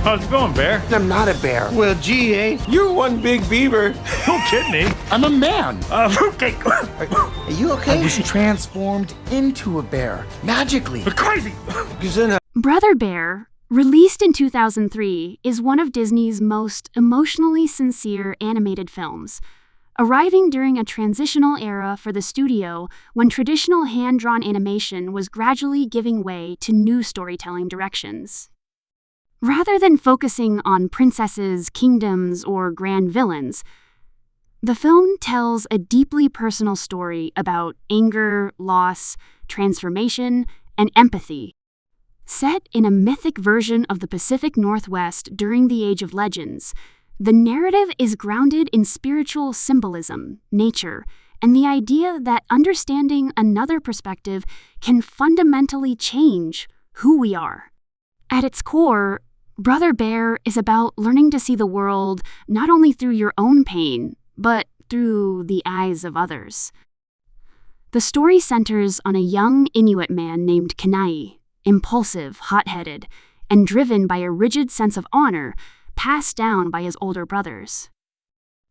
How's it going, Bear? I'm not a bear. Well, gee, you're one big beaver. Don't kid me. I'm a man. Okay. Are you okay? I was transformed into a bear, magically. Crazy. Brother Bear, released in 2003, is one of Disney's most emotionally sincere animated films, arriving during a transitional era for the studio when traditional hand-drawn animation was gradually giving way to new storytelling directions. Rather than focusing on princesses, kingdoms, or grand villains, the film tells a deeply personal story about anger, loss, transformation, and empathy. Set in a mythic version of the Pacific Northwest during the Age of Legends, the narrative is grounded in spiritual symbolism, nature, and the idea that understanding another perspective can fundamentally change who we are. At its core, Brother Bear is about learning to see the world not only through your own pain, but through the eyes of others. The story centers on a young Inuit man named Kenai, impulsive, hot-headed, and driven by a rigid sense of honor passed down by his older brothers.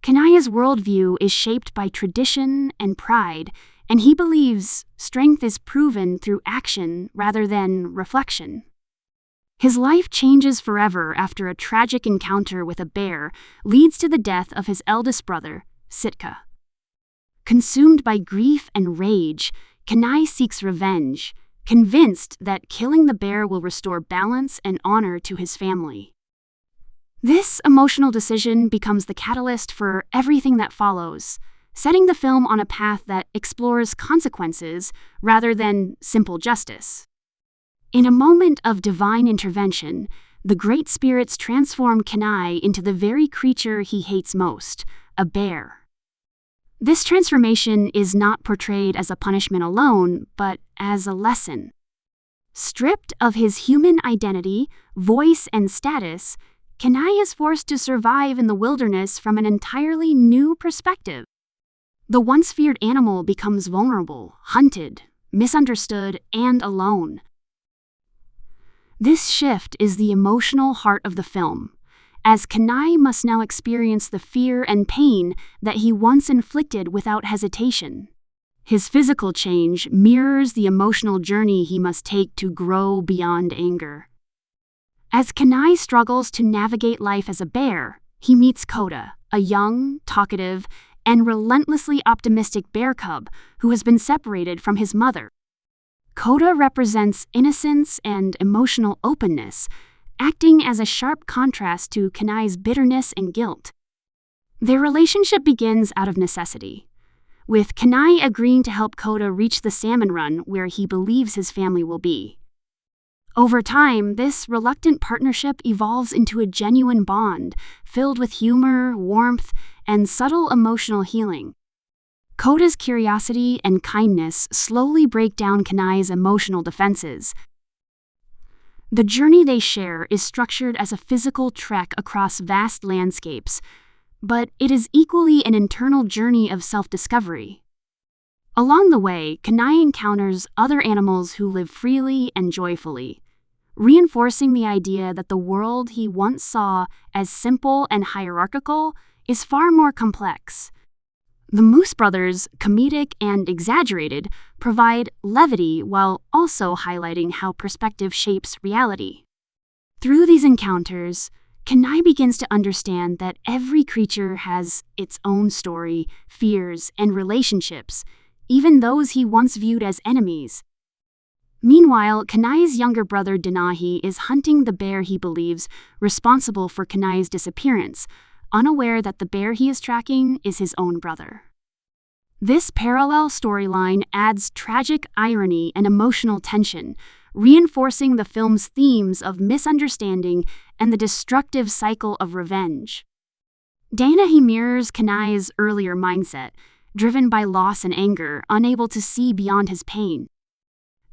Kenai's worldview is shaped by tradition and pride, and he believes strength is proven through action rather than reflection. His life changes forever after a tragic encounter with a bear leads to the death of his eldest brother, Sitka. Consumed by grief and rage, Kenai seeks revenge, convinced that killing the bear will restore balance and honor to his family. This emotional decision becomes the catalyst for everything that follows, setting the film on a path that explores consequences rather than simple justice. In a moment of divine intervention, the Great Spirits transform Kenai into the very creature he hates most, a bear. This transformation is not portrayed as a punishment alone, but as a lesson. Stripped of his human identity, voice, and status, Kenai is forced to survive in the wilderness from an entirely new perspective. The once feared animal becomes vulnerable, hunted, misunderstood, and alone. This shift is the emotional heart of the film, as Kenai must now experience the fear and pain that he once inflicted without hesitation. His physical change mirrors the emotional journey he must take to grow beyond anger. As Kenai struggles to navigate life as a bear, he meets Coda, a young, talkative, and relentlessly optimistic bear cub who has been separated from his mother. Coda represents innocence and emotional openness, acting as a sharp contrast to Kenai's bitterness and guilt. Their relationship begins out of necessity, with Kenai agreeing to help Coda reach the salmon run where he believes his family will be. Over time, this reluctant partnership evolves into a genuine bond, filled with humor, warmth, and subtle emotional healing. Coda's curiosity and kindness slowly break down Kenai's emotional defenses. The journey they share is structured as a physical trek across vast landscapes, but it is equally an internal journey of self-discovery. Along the way, Kenai encounters other animals who live freely and joyfully, reinforcing the idea that the world he once saw as simple and hierarchical is far more complex. The Moose Brothers, comedic and exaggerated, provide levity while also highlighting how perspective shapes reality. Through these encounters, Kenai begins to understand that every creature has its own story, fears, and relationships, even those he once viewed as enemies. Meanwhile, Kenai's younger brother Denahi is hunting the bear he believes responsible for Kenai's disappearance, unaware that the bear he is tracking is his own brother. This parallel storyline adds tragic irony and emotional tension, reinforcing the film's themes of misunderstanding and the destructive cycle of revenge. Denahi mirrors Kenai's earlier mindset, driven by loss and anger, unable to see beyond his pain.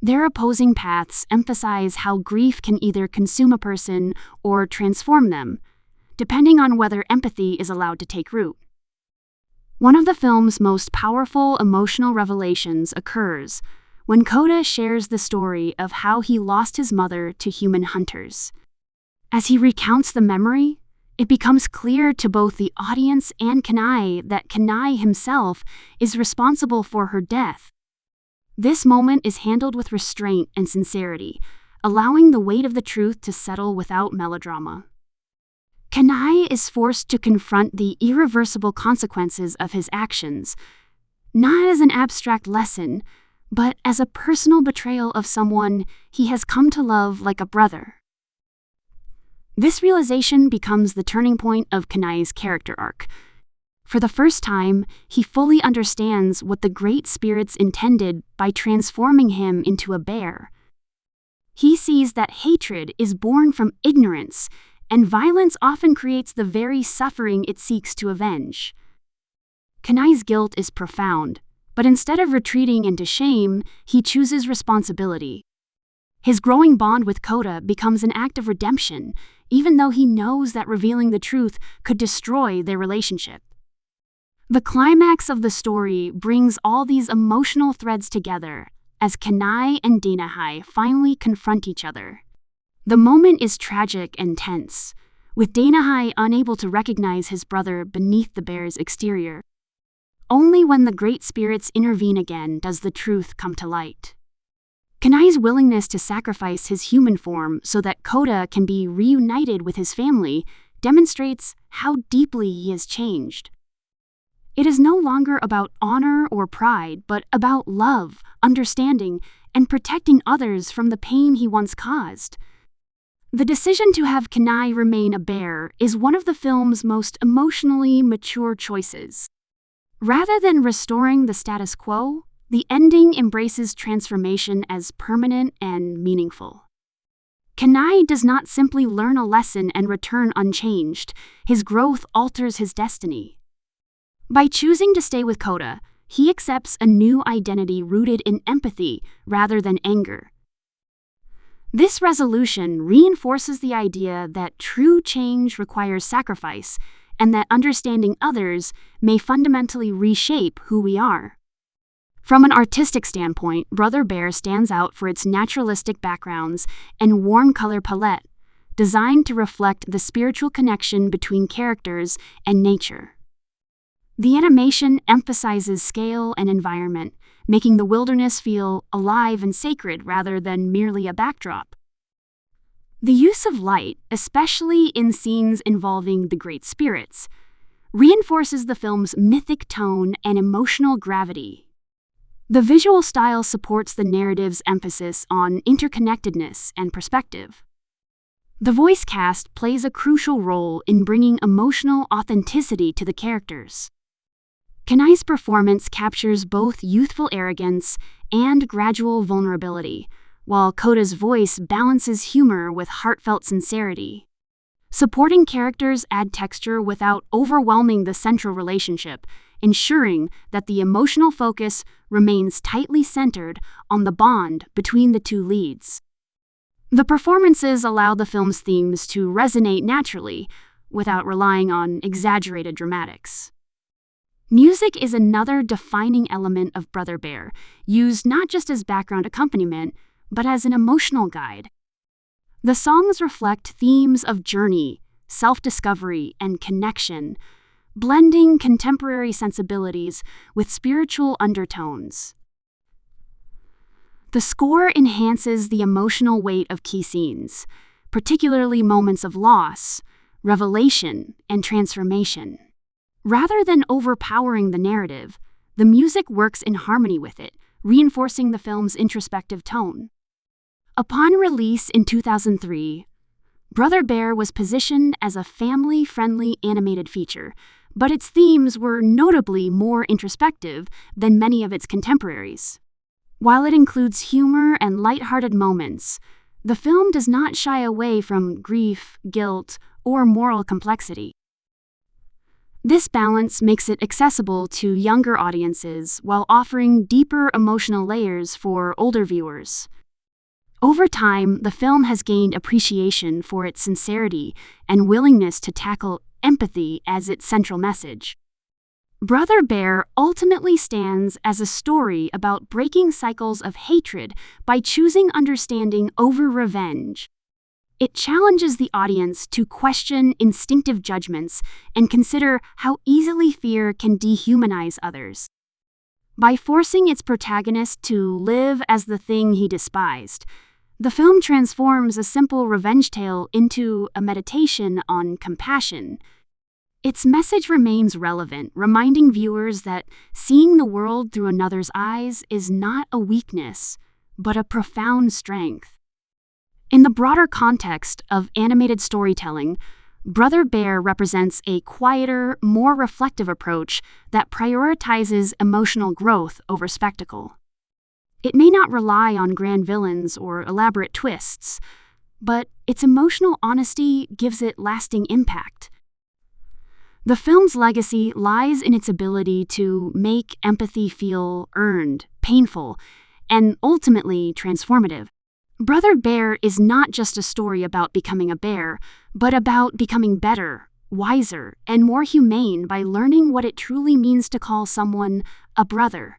Their opposing paths emphasize how grief can either consume a person or transform them, depending on whether empathy is allowed to take root. One of the film's most powerful emotional revelations occurs when Coda shares the story of how he lost his mother to human hunters. As he recounts the memory, it becomes clear to both the audience and Kenai that Kenai himself is responsible for her death. This moment is handled with restraint and sincerity, allowing the weight of the truth to settle without melodrama. Kenai is forced to confront the irreversible consequences of his actions, not as an abstract lesson, but as a personal betrayal of someone he has come to love like a brother. This realization becomes the turning point of Kenai's character arc. For the first time, he fully understands what the Great Spirits intended by transforming him into a bear. He sees that hatred is born from ignorance, and violence often creates the very suffering it seeks to avenge. Kenai's guilt is profound, but instead of retreating into shame, he chooses responsibility. His growing bond with Kota becomes an act of redemption, even though he knows that revealing the truth could destroy their relationship. The climax of the story brings all these emotional threads together as Kenai and Denahai finally confront each other. The moment is tragic and tense, with Denahai unable to recognize his brother beneath the bear's exterior. Only when the Great Spirits intervene again does the truth come to light. Kenai's willingness to sacrifice his human form so that Kota can be reunited with his family demonstrates how deeply he has changed. It is no longer about honor or pride, but about love, understanding, and protecting others from the pain he once caused. The decision to have Kenai remain a bear is one of the film's most emotionally mature choices. Rather than restoring the status quo, the ending embraces transformation as permanent and meaningful. Kenai does not simply learn a lesson and return unchanged. His growth alters his destiny. By choosing to stay with Kota, he accepts a new identity rooted in empathy rather than anger. This resolution reinforces the idea that true change requires sacrifice and that understanding others may fundamentally reshape who we are. From an artistic standpoint, Brother Bear stands out for its naturalistic backgrounds and warm color palette, designed to reflect the spiritual connection between characters and nature. The animation emphasizes scale and environment, making the wilderness feel alive and sacred rather than merely a backdrop. The use of light, especially in scenes involving the Great Spirits, reinforces the film's mythic tone and emotional gravity. The visual style supports the narrative's emphasis on interconnectedness and perspective. The voice cast plays a crucial role in bringing emotional authenticity to the characters. Kenai's performance captures both youthful arrogance and gradual vulnerability, while Kota's voice balances humor with heartfelt sincerity. Supporting characters add texture without overwhelming the central relationship, ensuring that the emotional focus remains tightly centered on the bond between the two leads. The performances allow the film's themes to resonate naturally, without relying on exaggerated dramatics. Music is another defining element of Brother Bear, used not just as background accompaniment, but as an emotional guide. The songs reflect themes of journey, self-discovery, and connection, blending contemporary sensibilities with spiritual undertones. The score enhances the emotional weight of key scenes, particularly moments of loss, revelation, and transformation. Rather than overpowering the narrative, the music works in harmony with it, reinforcing the film's introspective tone. Upon release in 2003, Brother Bear was positioned as a family-friendly animated feature, but its themes were notably more introspective than many of its contemporaries. While it includes humor and lighthearted moments, the film does not shy away from grief, guilt, or moral complexity. This balance makes it accessible to younger audiences while offering deeper emotional layers for older viewers. Over time, the film has gained appreciation for its sincerity and willingness to tackle empathy as its central message. Brother Bear ultimately stands as a story about breaking cycles of hatred by choosing understanding over revenge. It challenges the audience to question instinctive judgments and consider how easily fear can dehumanize others. By forcing its protagonist to live as the thing he despised, the film transforms a simple revenge tale into a meditation on compassion. Its message remains relevant, reminding viewers that seeing the world through another's eyes is not a weakness, but a profound strength. In the broader context of animated storytelling, Brother Bear represents a quieter, more reflective approach that prioritizes emotional growth over spectacle. It may not rely on grand villains or elaborate twists, but its emotional honesty gives it lasting impact. The film's legacy lies in its ability to make empathy feel earned, painful, and ultimately transformative. Brother Bear is not just a story about becoming a bear, but about becoming better, wiser, and more humane by learning what it truly means to call someone a brother.